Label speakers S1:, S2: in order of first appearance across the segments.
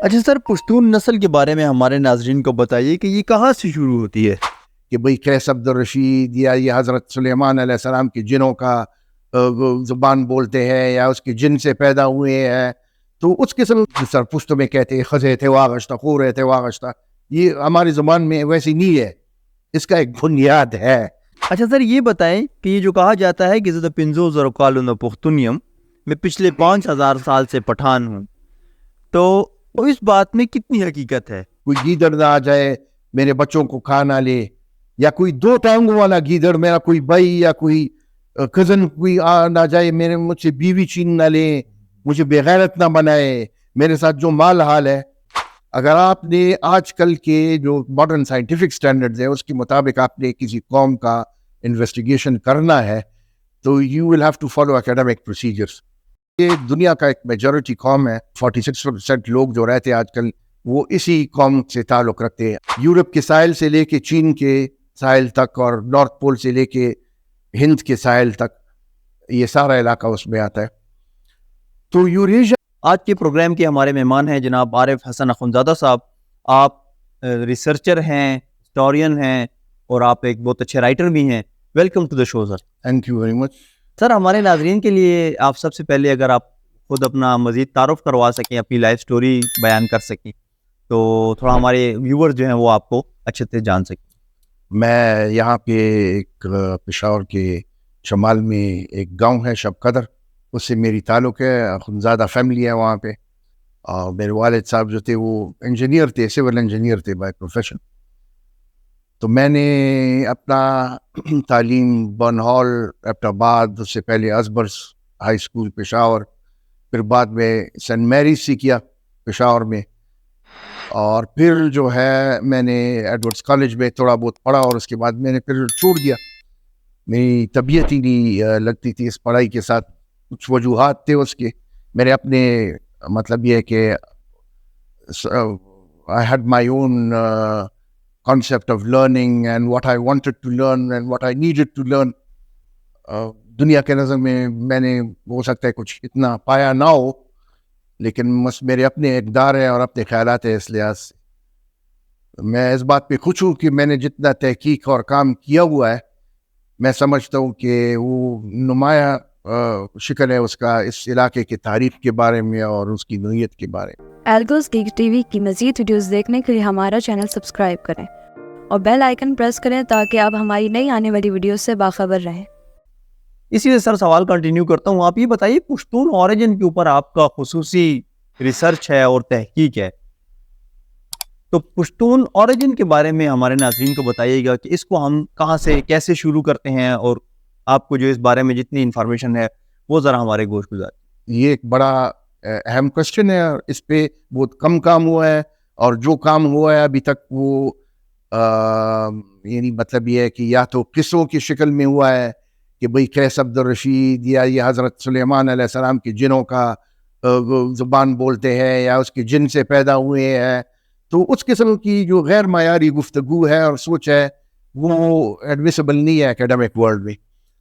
S1: اچھا سر، پشتون نسل کے بارے میں ہمارے ناظرین کو بتائیے کہ یہ کہاں سے شروع ہوتی ہے؟
S2: کہ بھئی قیس عبد الرشید یا یہ حضرت سلیمان علیہ السلام کے جنوں کا زبان بولتے ہیں یا اس کے جن سے پیدا ہوئے ہیں، تو اس قسم سر پشتو میں کہتے ہیں خزے تھے واغشتہ خورے تھے واغشتہ، یہ ہماری زبان میں ویسی نہیں ہے، اس کا ایک بنیاد ہے۔
S1: اچھا سر، یہ بتائیں کہ یہ جو کہا جاتا ہے کہ زدہ پنزو زرقالون پختونیم، میں پچھلے 5000 سال سے پٹھان ہوں، تو اس بات میں کتنی حقیقت ہے؟
S2: کوئی گیدڑ نہ آ جائے میرے بچوں کو کھا نہ لے، یا کوئی دو ٹانگوں والا گیدڑ میرا کوئی بھائی یا کوئی کزن کوئی آ نہ جائے مجھ سے بیوی چھین نہ لے، مجھے بے غیرت نہ بنائے، میرے ساتھ جو مال حال ہے۔ اگر آپ نے آج کل کے جو ماڈرن سائنٹیفک سٹینڈرڈز ہیں اس کے مطابق آپ نے کسی قوم کا انویسٹیگیشن کرنا ہے تو you will have to follow academic procedures. یہ دنیا کا ایک میجورٹی قوم ہے، 46% لوگ جو رہتے ہیں آج کل وہ اسی قوم سے تعلق رکھتے ہیں۔ یورپ کے ساحل سے لے کے چین کے ساحل تک اور نارتھ پول سے لے کے ہند کے ساحل تک یہ سارا علاقہ اس میں آتا ہے۔ تو یوریشیا۔
S1: آج کے پروگرام کے ہمارے مہمان ہیں جناب عارف حسن اخونزادہ صاحب۔ آپ ریسرچر ہیں، ہسٹورین ہیں، اور آپ ایک بہت اچھے رائٹر بھی ہیں۔ Welcome to the show sir.
S2: Thank you very much
S1: sir, ہمارے ناظرین کے لیے آپ سب سے پہلے اگر آپ خود اپنا مزید تعارف کروا سکیں، اپنی لائف سٹوری بیان کر سکیں تو تھوڑا ہمارے ویور جو ہیں وہ آپ کو اچھے سے جان سکیں۔
S2: میں یہاں پہ ایک پشاور کے شمال میں ایک گاؤں ہے شب قدر، اس سے میری تعلق ہے، اخونزادہ فیملی ہے وہاں پہ، اور میرے والد صاحب جو تھے وہ انجینئر تھے، سول انجینئر تھے بائی پروفیشن۔ تو میں نے اپنا تعلیم برنہال، ایبٹ آباد، اس سے پہلے ازبرس ہائی اسکول پشاور، پھر بعد میں سینٹ میریز سے کیا پشاور میں، اور پھر جو ہے میں نے ایڈورڈس کالج میں تھوڑا بہت پڑھا، اور اس کے بعد میں نے پھر چھوڑ دیا، میری طبیعت ہی نہیں لگتی تھی اس پڑھائی کے ساتھ، کچھ وجوہات تھے اس کے، میرے اپنے مطلب یہ ہے کہ I had my own concept of learning and what I wanted to learn and what I needed to learn. دنیا کے نظر میں نے ہو سکتا ہے کچھ اتنا پایا نہ ہو، لیکن بس میرے اپنے اقدار ہیں اور اپنے خیالات ہیں، اس لحاظ سے میں اس بات پہ خوش ہوں کہ میں نے جتنا تحقیق اور کام کیا ہوا ہے، میں سمجھتا ہوں کہ وہ نمایاں شکل ہے اس کا اس علاقے کی تاریخ کے بارے میں اور اس کی نوعیت کے بارے میں۔
S3: الگوز گیک ٹی وی کی مزید ویڈیوز دیکھنے کے لیے ہمارا چینل سبسکرائب کریں اور بیل آئیکن پریس کریں تاکہ آپ ہماری نئی آنے والی ویڈیوز سے باخبر رہیں۔
S1: اسی سے سر سوال کنٹینیو کرتا ہوں، آپ یہ بتائیے پشتون اوریجن کے اوپر آپ کا خصوصی ریسرچ ہے اور تحقیق ہے، تو پشتون اوریجن کے بارے میں ہمارے ناظرین کو بتائیے گا کہ اس کو ہم کہاں سے کیسے شروع کرتے ہیں، اور آپ کو جو اس بارے میں جتنی انفارمیشن ہے وہ ذرا ہمارے گوش گزار۔
S2: یہ ایک بڑا اہم کوشچن ہے، اور اس پہ بہت کم کام ہوا ہے، اور جو کام ہوا ہے ابھی تک وہ یعنی مطلب یہ ہے کہ یا تو قصوں کی شکل میں ہوا ہے کہ بھئی قیس عبد الرشید یا یہ حضرت سلیمان علیہ السلام کے جنوں کا زبان بولتے ہیں یا اس کے جن سے پیدا ہوئے ہیں، تو اس قسم کی جو غیر معیاری گفتگو ہے اور سوچ ہے وہ ایڈمیسیبل نہیں ہے اکیڈمک ورلڈ میں۔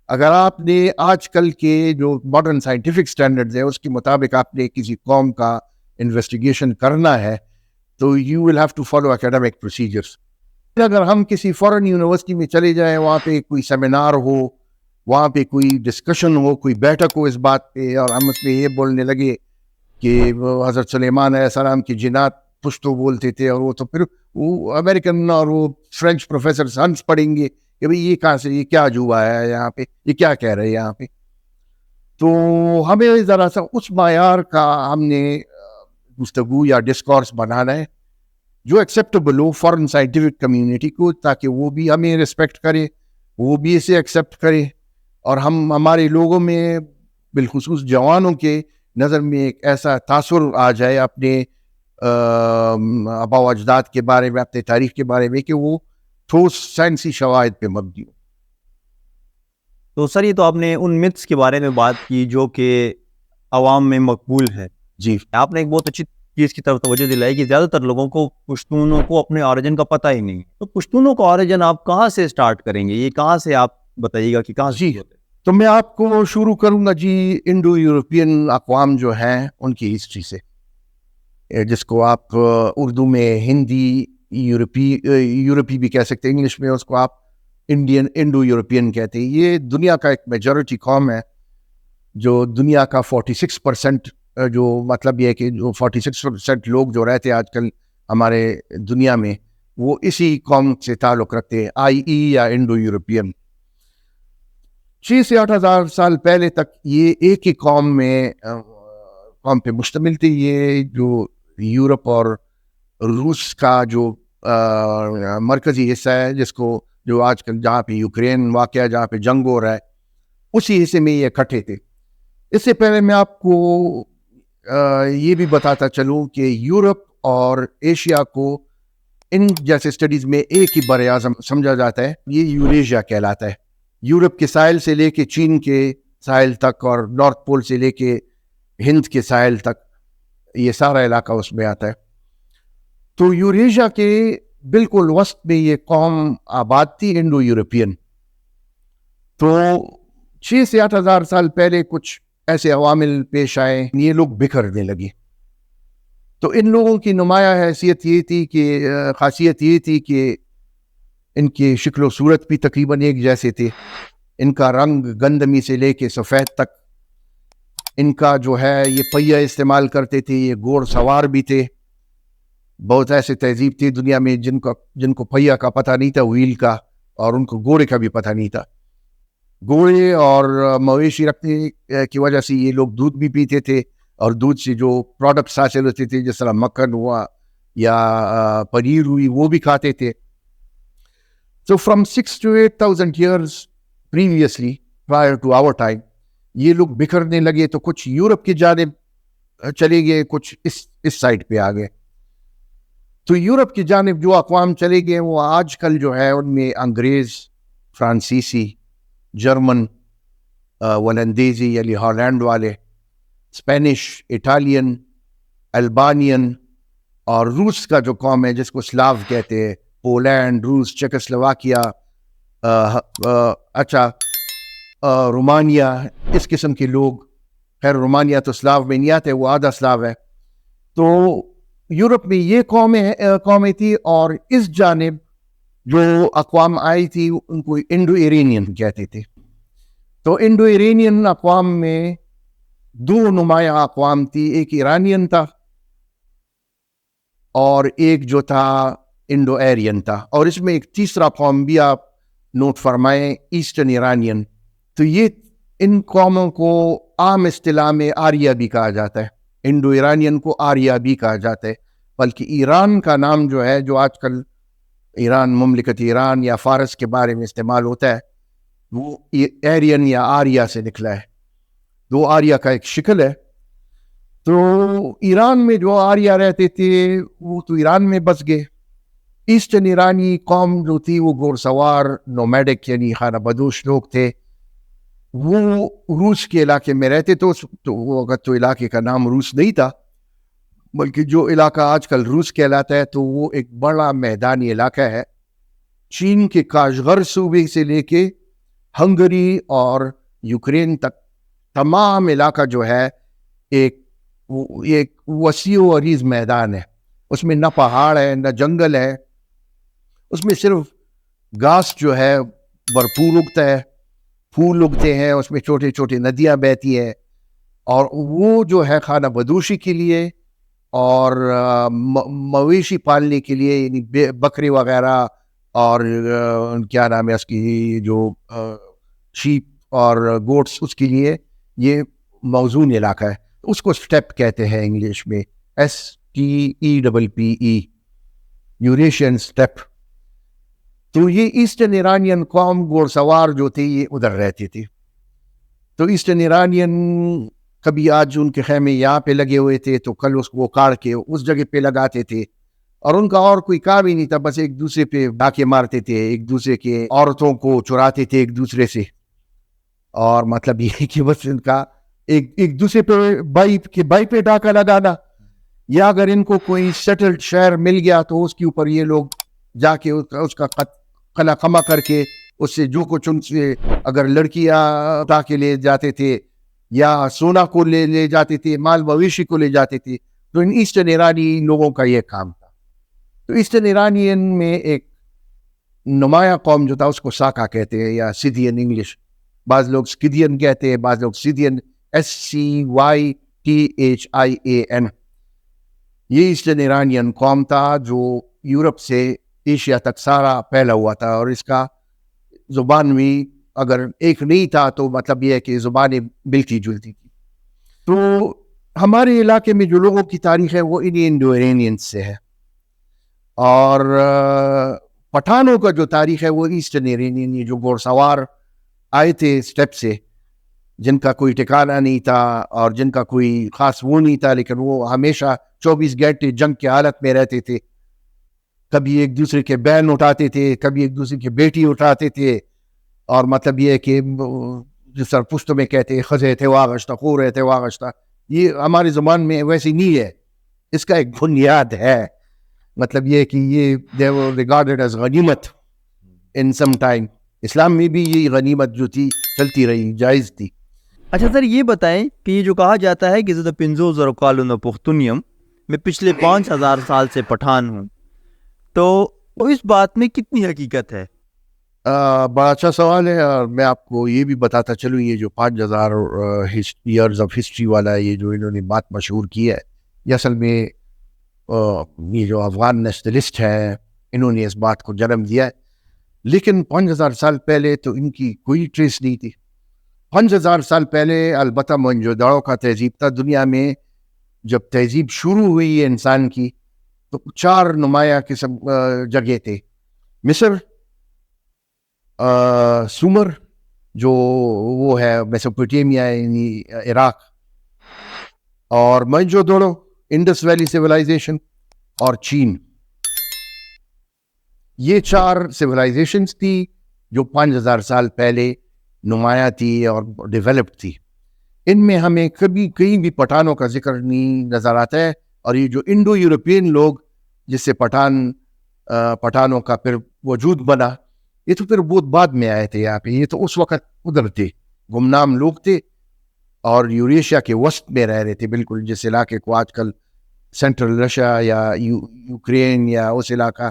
S2: اگر آپ نے آج کل کے جو ماڈرن سائنٹیفک سٹینڈرڈز ہیں اس کے مطابق آپ نے کسی قوم کا انویسٹیگیشن کرنا ہے تو you will have to follow academic procedures. اگر ہم کسی فورن یونیورسٹی میں چلے جائیں، وہاں پہ کوئی سیمینار ہو، وہاں پہ کوئی ڈسکشن ہو، کوئی بیٹھک ہو اس بات پہ، اور ہم اس میں یہ بولنے لگے کہ وہ حضرت سلیمان علیہ السلام کی جنات پشتو بولتے تھے، اور وہ تو پھر وہ امریکن اور وہ فرینچ پروفیسر ہنس پڑیں گے کہ بھئی یہ کہاں سے، یہ کیا جوا ہے یہاں پہ، یہ کیا کہہ رہے ہیں یہاں پہ۔ تو ہمیں ذرا سا اس معیار کا ہم نے گفتگو یا ڈسکورس بنانا ہے جو ایکسیپٹیبل ہو فارن سائنٹیفک کمیونٹی کو، تاکہ وہ بھی ہمیں ریسپیکٹ کرے، وہ بھی اسے ایکسیپٹ کرے، اور ہم ہمارے لوگوں میں بالخصوص جوانوں کے نظر میں ایک ایسا تاثر آ جائے اپنے آبا و اجداد کے بارے میں، اپنے تاریخ کے بارے میں، کہ وہ ٹھوس سائنسی شواہد پہ مبنی ہو۔
S1: تو سر یہ تو آپ نے ان متس کے بارے میں بات کی جو کہ عوام میں مقبول ہے،
S2: جی،
S1: آپ نے ایک بہت اچھی چیز کی طرف توجہ دلائی کہ زیادہ تر لوگوں کو پشتونوں کو اپنے اوریجن کا پتہ ہی نہیں ہے، تو پشتونوں کا اوریجن آپ کہاں سے سٹارٹ کریں گے، یہ کہاں سے آپ بتائیے گا کہ کہاں سے؟
S2: تو میں آپ کو شروع کروں گا جی انڈو یورپین اقوام جو ہیں ان کی ہسٹری سے۔ جس کو آپ اردو میں ہندی یورپی بھی کہہ سکتے ہیں، انگلش میں اس کو آپ انڈین انڈو یورپین کہتے ہیں. یہ دنیا کا ایک میجورٹی قوم ہے جو دنیا کا 46%، جو مطلب یہ ہے کہ جو 46% لوگ جو رہتے ہیں آج کل ہمارے دنیا میں، وہ اسی قوم سے تعلق رکھتے ہیں، IE یا انڈو یورپین. 6 سے 8 ہزار سال پہلے تک یہ ایک ہی قوم پہ مشتمل تھی. یہ جو یورپ اور روس کا جو مرکزی حصہ ہے، جس کو جو آج کل جہاں پہ یوکرین واقع ہے، جہاں پہ جنگ ہو رہا ہے، اسی حصے میں یہ اکٹھے تھے. اس سے پہلے میں آپ کو یہ بھی بتاتا چلوں کہ یورپ اور ایشیا کو ان جیسے اسٹڈیز میں ایک ہی بر اعظم سمجھا جاتا ہے. یہ یوریشیا کہلاتا ہے. یورپ کے ساحل سے لے کے چین کے ساحل تک اور نارتھ پول سے لے کے ہند کے ساحل تک یہ سارا علاقہ اس میں آتا ہے. تو یوریشیا کے بالکل وسط میں یہ قوم آباد تھی، انڈو یورپین. تو 6 سے 8 ہزار سال پہلے کچھ ایسے عوامل پیش آئے، یہ لوگ بکھرنے لگے. تو ان لوگوں کی نمایاں خاصیت یہ تھی کہ ان کی شکل و صورت بھی تقریباً ایک جیسے تھے. ان کا رنگ گندمی سے لے کے سفید تک. ان کا جو ہے یہ پہیا استعمال کرتے تھے، یہ گھوڑ سوار بھی تھے. بہت ایسے تہذیب تھی دنیا میں جن کو پہیا کا پتہ نہیں تھا، وہیل کا، اور ان کو گھوڑے کا بھی پتہ نہیں تھا. گھوڑے اور مویشی رکھنے کی وجہ سے یہ لوگ دودھ بھی پیتے تھے، اور دودھ سے جو پروڈکٹس حاصل ہوتے تھے جس طرح مکھن ہوا یا پنیر ہوئی، وہ بھی کھاتے تھے. So from 6 to 8,000 years previously, prior to our time, یہ لوگ بکھرنے لگے. تو کچھ یورپ کی جانب چلے گئے، کچھ اس سائڈ پہ آ گئے. تو یورپ کی جانب جو اقوام چلے گئے وہ آج کل جو ہے ان میں انگریز، فرانسیسی، جرمن، ولندیزی یعنی ہالینڈ والے، اسپینش، اٹالین، البانین، اور روس کا جو قوم ہے جس کو سلاو کہتے ہیں، پولینڈ، روس، چیکوسلواکیا، رومانیا، اس قسم کے لوگ. خیر رومانیا تو سلاو میں نہیں آتے، وہ آدھا سلاو ہے. تو یورپ میں یہ قومیں تھی، اور اس جانب جو اقوام آئی تھی ان کو انڈو ایرینین کہتے تھے. تو انڈو ایرینین اقوام میں 2 نمایاں اقوام تھی، ایک ایرانین تھا اور ایک جو تھا انڈو ایرین تھا. اور اس میں ایک تیسرا قوم بھی آپ نوٹ فرمائیں، ایسٹرن ایرانین. تو یہ ان قوموں کو عام اصطلاح میں آریہ بھی کہا جاتا ہے. انڈو ایرانین کو آریہ بھی کہا جاتا ہے. بلکہ ایران کا نام جو ہے، جو آج کل ایران، مملکت ایران یا فارس کے بارے میں استعمال ہوتا ہے، وہ ایرین یا آریہ سے نکلا ہے. 2 آریہ کا ایک شکل ہے. تو ایران میں جو آریہ رہتے تھے وہ تو ایران میں بس گئے. ایسٹرن ایرانی قوم جو تھی وہ گھوڑ سوار، نومیڈک یعنی خانہ بدوش لوگ تھے. وہ روس کے علاقے میں رہتے. تو وہ وقت تو علاقے کا نام روس نہیں تھا، بلکہ جو علاقہ آج کل روس کہلاتا ہے تو وہ ایک بڑا میدانی علاقہ ہے. چین کے کاشغر صوبے سے لے کے ہنگری اور یوکرین تک تمام علاقہ جو ہے ایک وسیع و عریض میدان ہے. اس میں نہ پہاڑ ہے نہ جنگل ہے، اس میں صرف گھاس جو ہے بھرپور اگتا ہے، پھول اگتے ہیں، اس میں چھوٹے چھوٹے ندیاں بہتی ہیں. اور وہ جو ہے خانہ بدوشی کے لیے اور مویشی پالنے کے لیے، یعنی بکرے وغیرہ اور کیا نام ہے اس کی، جو شیپ اور گوٹس، اس کے لیے یہ موزون علاقہ ہے. اس کو سٹیپ کہتے ہیں انگلش میں، STEPPE، یوریشین سٹیپ. تو یہ ایسٹرن ایرانین قوم گھوڑ سوار جو تھی یہ ادھر رہتی تھی. تو ایسٹرن ایرانین کبھی آج ان کے خیمے یہاں پہ لگے ہوئے تھے تو کل اس کو کاٹ کے اس جگہ پہ لگاتے تھے. اور ان کا اور کوئی کام ہی نہیں تھا، بس ایک دوسرے پہ ڈاکے مارتے تھے، ایک دوسرے کے عورتوں کو چراتے تھے ایک دوسرے سے. اور مطلب یہ کہ بس ان کا ایک دوسرے پہ بائی پہ ڈاکہ لگانا، یا اگر ان کو کوئی سیٹلڈ شہر مل گیا تو اس کے اوپر یہ لوگ جا کے اس کا قلع قمع کر کے اس سے جو کچھ ان سے اگر لڑکیاں اٹھا کے لے جاتے تھے یا سونا کو لے جاتے تھے، مال مویشی کو لے جاتے تھے، تو ان ایسٹرن ایرانی لوگوں کا یہ کام تھا. تو ایسٹرن ایرانین میں ایک نمایاں قوم جو تھا اس کو ساکا کہتے ہیں یا سیدین انگلش, بعض لوگ سکیدین کہتے ہیں, بعض لوگ سیدین, SCYTHIAN. یہ ایسٹرن ایرانین قوم تھا جو یورپ سے ایشیا تک سارا پھیلا ہوا تھا, اور اس کا زبان بھی اگر ایک نہیں تھا تو مطلب یہ ہے کہ زبانیں ملتی جلتی تھی. تو ہمارے علاقے میں جو لوگوں کی تاریخ ہے وہ انہیں انڈو ایرینین سے ہے, اور پٹھانوں کا جو تاریخ ہے وہ ایسٹرن ایرینین, یہ جو گھوڑ سوار آئے تھے اسٹیپ سے, جن کا کوئی ٹھکانہ نہیں تھا اور جن کا کوئی خاص وہ نہیں تھا, لیکن وہ ہمیشہ 24 گھنٹے جنگ کی حالت میں رہتے تھے. کبھی ایک دوسرے کے بہن اٹھاتے تھے, کبھی ایک دوسرے کے بیٹی اٹھاتے تھے, اور مطلب یہ ہے کہ جس طرح پشتوں میں کہتے ہیں خزے تھے واغشتہ, خورے تھے واغشتہ, یہ ہماری زبان میں ویسی نہیں ہے. اس کا ایک بنیاد ہے, مطلب یہ کہ یہ they were regarded as غنیمت in some time. اسلام میں بھی یہ غنیمت جو تھی چلتی رہی, جائز تھی.
S1: اچھا سر, یہ بتائیں کہ یہ جو کہا جاتا ہے کہ زدہ پنزو زرقالون پختونیم میں پچھلے 5000 سال سے پٹھان ہوں, تو اس بات میں کتنی حقیقت ہے؟
S2: بڑا اچھا سوال ہے, اور میں آپ کو یہ بھی بتاتا چلوں, یہ جو 5000 ایئرز آف ہسٹری والا یہ جو انہوں نے بات مشہور کی ہے, یہ اصل میں یہ جو افغان نیشنلسٹ ہیں انہوں نے اس بات کو جنم دیا ہے. لیکن 5000 سال پہلے تو ان کی کوئی ٹریس نہیں تھی. 5000 سال پہلے البتہ موہنجو-داڑو کا تہذیب تھا. دنیا میں جب تہذیب شروع ہوئی ہے انسان کی تو 4 نمایاں قسم جگہ تھے. مصر, سومر جو وہ ہے میسوپوٹیمیا یعنی عراق, اور موہنجو-داڑو انڈس ویلی سیولائزیشن, اور چین. یہ 4 سیولائزیشنز تھی جو 5000 سال پہلے نمایاں تھی اور ڈیولپڈ تھی. ان میں ہمیں کبھی کہیں بھی پٹھانوں کا ذکر نہیں نظر آتا ہے, اور یہ جو انڈو یورپین لوگ جس سے پٹھانوں کا پھر وجود بنا, یہ تو پھر بہت بعد میں آئے تھے یہاں پہ. یہ تو اس وقت ادھر تھے, گمنام لوگ تھے, اور یوریشیا کے وسط میں رہ رہے تھے, بالکل جس علاقے کو آج کل سینٹرل رشیا یا یوکرین یا اس علاقہ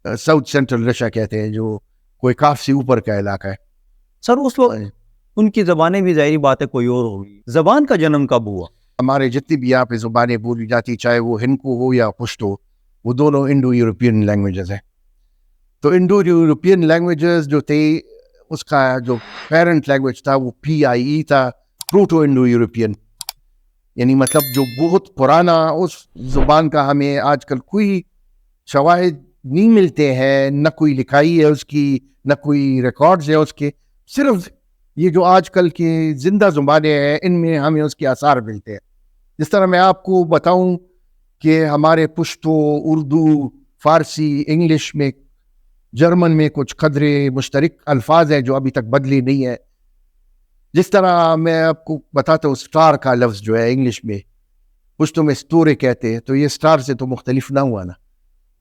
S2: ساؤتھ سینٹرل رشیا کہتے ہیں, جو کوئی کاف سے اوپر کا علاقہ ہے.
S1: سر اس وقت ان کی زبانیں بھی ظاہری بات ہے کوئی اور ہوگی. زبان کا جنم کب ہوا؟
S2: ہمارے جتنی بھی یہاں پہ زبانیں بولی جاتی, چاہے وہ ہندکو ہو یا پشتو, وہ دونوں انڈو یورپین لینگویجز ہیں. تو انڈو یورپین لینگویجز جو تھے, اس کا جو پیرنٹ لینگویج تھا وہ PIE تھا, پروٹو انڈو یورپین. یعنی مطلب جو بہت پرانا, اس زبان کا ہمیں آج کل کوئی شواہد نہیں ملتے ہیں, نہ کوئی لکھائی ہے اس کی, نہ کوئی ریکارڈز ہے اس کے. صرف یہ جو آج کل کی زندہ زبانیں ہیں ان میں ہمیں اس کے آثار ملتے ہیں. جس طرح میں آپ کو بتاؤں کہ ہمارے پشتو, اردو, فارسی, انگلش میں, جرمن میں کچھ قدرے مشترک الفاظ ہیں جو ابھی تک بدلی نہیں ہے. جس طرح میں آپ کو بتاتا ہوں, سٹار کا لفظ جو ہے انگلش میں, پشتو میں ستورے کہتے ہیں, تو یہ سٹار سے تو مختلف نہ ہوا نا.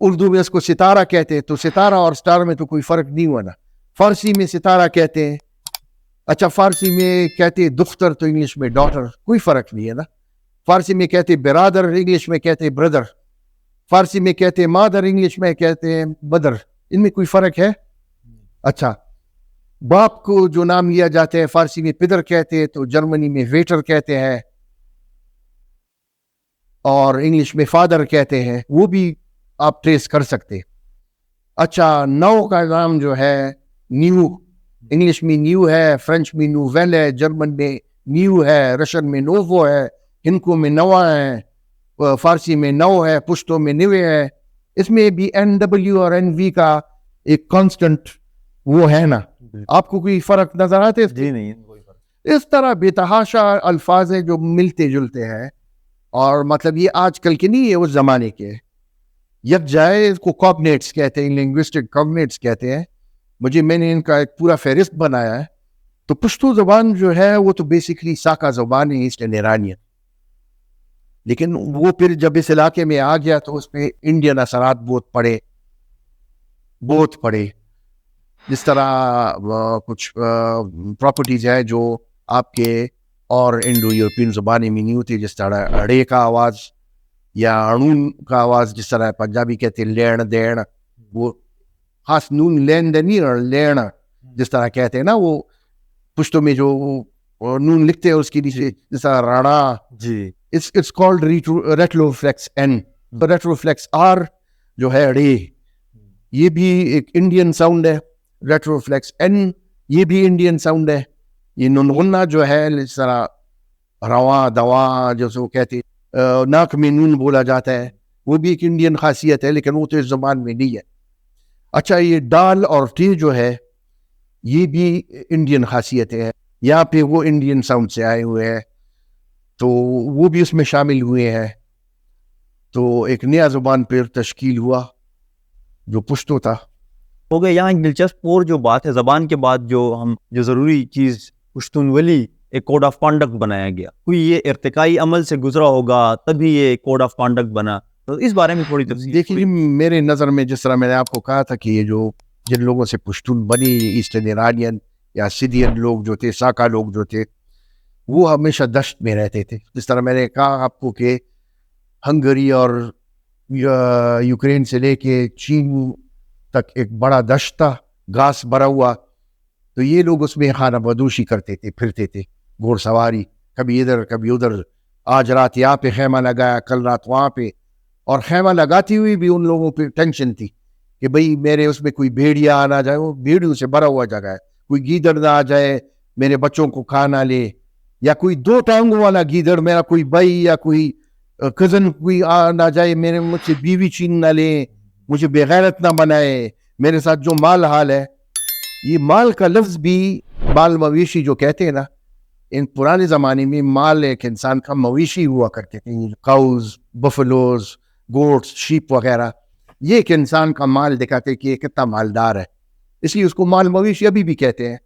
S2: اردو میں اس کو ستارہ کہتے ہیں, تو ستارہ اور سٹار میں تو کوئی فرق نہیں ہوا نا. فارسی میں ستارہ کہتے ہیں, اچھا فارسی میں کہتے ہیں دختر, تو انگلش میں ڈاٹر, کوئی فرق نہیں ہے نا. فارسی میں کہتے ہیں برادر, انگلش میں کہتے ہیں بردر. فارسی میں کہتے ہیں مادر, انگلش میں کہتے ہیں مدر. ان میں کوئی فرق ہے؟ اچھا, باپ کو جو نام لیا جاتا ہے فارسی میں پدر کہتے ہیں, تو جرمنی میں ویٹر کہتے ہیں, اور انگلش میں فادر کہتے ہیں. وہ بھی آپ ٹریس کر سکتے. اچھا, نو کا نام جو ہے نیو, انگلش میں نیو ہے, فرینچ میں نوویل ہے, جرمن میں نیو ہے, رشین میں نووو ہے, ہندکو میں نوا ہے, فارسی میں نو ہے, پشتو میں نیوے ہے. اس میں بھی NW اور NV کا ایک کانسٹنٹ وہ ہے نا. آپ کو کوئی فرق نظر آتے؟
S1: جی نہیں, کوئی فرق.
S2: اس طرح بے تحاشا الفاظ ہیں جو ملتے جلتے ہیں, اور مطلب یہ آج کل کے نہیں ہے, اس زمانے کے. یک جائے اس کو کوگنیٹس کہتے ہیں, لنگوسٹک کوگنیٹس کہتے ہیں. میں نے ان کا ایک پورا فہرست بنایا ہے. تو پشتو زبان جو ہے وہ تو بیسکلی ساکا زبان ہے, ایسٹرن ایرانین. لیکن وہ پھر جب اس علاقے میں آ گیا تو اس پہ انڈین اثرات بہت پڑے. جس طرح کچھ پراپرٹیز ہے جو آپ کے اور انڈو یورپین زبانیں میں نہیں ہوتی, جس طرح اڑے کا آواز یا نون کا آواز جس طرح پنجابی کہتے ہیں لین دین, وہ خاص نون لین دین نہیں اور لین جس طرح کہتے ہیں نا, وہ پشتوں میں جو نون لکھتے ہیں اس کی نیچے جس طرح راڑا,
S1: جی
S2: it's called retroflex N. تو retroflex R جو ہے رے, یہ بھی ایک انڈین ساؤنڈ ہے. retroflex N یہ بھی انڈین ساؤنڈ ہے. یہ ننغنہ جو ہے اس طرح رواں دوا جو سو کہتے ناک میں نون بولا جاتا ہے, وہ بھی ایک انڈین خاصیت ہے, لیکن وہ تو اس زبان میں نہیں ہے. اچھا یہ ڈال اور ٹی جو ہے یہ بھی انڈین خاصیت ہے, یہاں پہ وہ انڈین ساؤنڈ سے آئے ہوئے ہیں, تو وہ بھی اس میں شامل ہوئے ہیں. تو ایک نیا زبان پھر تشکیل ہوا جو پشتو تھا.
S1: ہو گیا. یہاں ایک دلچسپ اور جو بات ہے, زبان کے بعد جو ضروری چیز پشتون ولی ایک کوڈ آف کانڈکٹ بنایا گیا, کوئی یہ ارتقائی عمل سے گزرا ہوگا تبھی یہ کوڈ آف کانڈکٹ بنا, تو اس بارے میں تھوڑی تفصیل.
S2: دیکھیے میرے نظر میں جس طرح میں نے آپ کو کہا تھا کہ یہ جو جن لوگوں سے پشتون بنی, ایسٹرن ایرانین یا سیدھین لوگ جو تھے, ساکا لوگ جو تھے, وہ ہمیشہ دشت میں رہتے تھے. جس طرح میں نے کہا آپ کو کہ ہنگری اور یوکرین سے لے کے چین تک ایک بڑا دشت تھا, گھاس بھرا ہوا, تو یہ لوگ اس میں خانہ بدوشی کرتے تھے, پھرتے تھے, گھوڑ سواری, کبھی ادھر کبھی ادھر. آج رات یہاں پہ خیمہ لگایا, کل رات وہاں پہ, اور خیمہ لگاتی ہوئی بھی ان لوگوں پہ ٹینشن تھی کہ بھئی میرے اس میں کوئی بھیڑیا آ نہ جائے, وہ بھیڑیوں سے بھرا ہوا جگہ ہے, کوئی گیدڑ نہ آ جائے میرے بچوں کو کھا نہ لے, یا کوئی دو ٹانگوں والا گیدڑ میرا کوئی بھائی یا کوئی کزن کوئی آ نہ جائے, میرے مجھ سے بیوی چھین نہ لے, مجھے بغیرت نہ بنائے, میرے ساتھ جو مال حال ہے. یہ مال کا لفظ بھی مال مویشی جو کہتے ہیں نا, ان پرانے زمانے میں مال ایک انسان کا مویشی ہوا کرتے تھے, کاؤز, بفلوز, گوٹس, شیپ وغیرہ, یہ ایک انسان کا مال دکھاتے کہ یہ کتنا مالدار ہے, اس لیے اس کو مال مویشی ابھی بھی کہتے ہیں.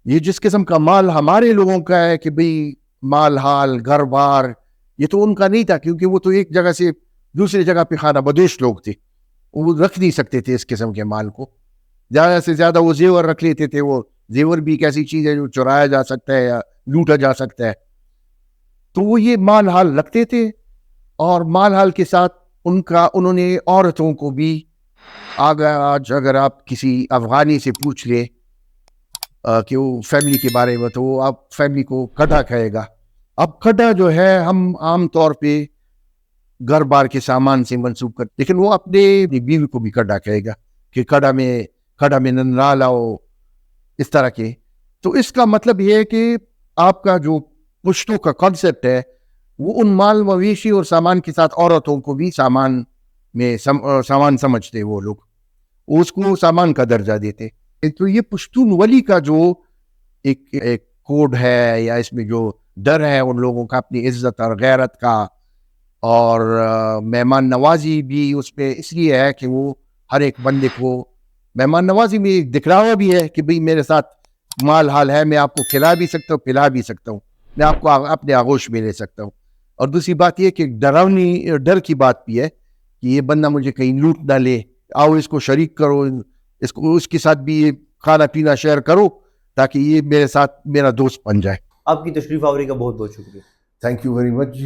S2: یہ جس قسم کا مال ہمارے لوگوں کا ہے کہ بھئی مال حال گھر بار, یہ تو ان کا نہیں تھا, کیونکہ وہ تو ایک جگہ سے دوسری جگہ پہ خانہ بدوش لوگ تھے, وہ رکھ نہیں سکتے تھے اس قسم کے مال کو. زیادہ سے زیادہ وہ زیور رکھ لیتے تھے. وہ زیور بھی ایک ایسی چیز ہے جو چرایا جا سکتا ہے یا لوٹا جا سکتا ہے. تو وہ یہ مال حال رکھتے تھے, اور مال حال کے ساتھ انہوں نے عورتوں کو بھی, آج اگر آپ کسی افغانی سے پوچھ لیں کہ وہ فیملی کے بارے میں, تو وہ آپ فیملی کو کڈا کہے گا. اب کڈا جو ہے ہم عام طور پہ گھر بار کے سامان سے منسوب کرتے, لیکن وہ اپنے بیوی کو بھی کڈا کہے گا کہ کڈا میں ننرال آؤ, اس طرح کے. تو اس کا مطلب یہ ہے کہ آپ کا جو پشتوں کا کانسیپٹ ہے وہ ان مال مویشی اور سامان کے ساتھ عورتوں کو بھی سامان سمجھتے, وہ لوگ اس کو سامان کا درجہ دیتے. تو یہ پشتون ولی کا جو ایک کوڈ ہے, یا اس میں جو ڈر ہے ان لوگوں کا اپنی عزت اور غیرت کا, اور مہمان نوازی بھی اس میں اس لیے ہے کہ وہ ہر ایک بندے کو مہمان نوازی میں ایک دکھلاوا بھی ہے کہ بھئی میرے ساتھ مال حال ہے, میں آپ کو کھلا بھی سکتا ہوں, پلا بھی سکتا ہوں, میں آپ کو اپنے آغوش میں لے سکتا ہوں. اور دوسری بات یہ کہ ڈراؤنی ڈر کی بات بھی ہے کہ یہ بندہ مجھے کہیں لوٹ نہ لے, آؤ اس کو شریک کرو, اس کے ساتھ بھی کھانا پینا شیئر کرو, تاکہ یہ میرے ساتھ میرا دوست بن جائے.
S1: آپ کی تشریف آوری کا بہت بہت شکریہ.
S2: Thank you very much.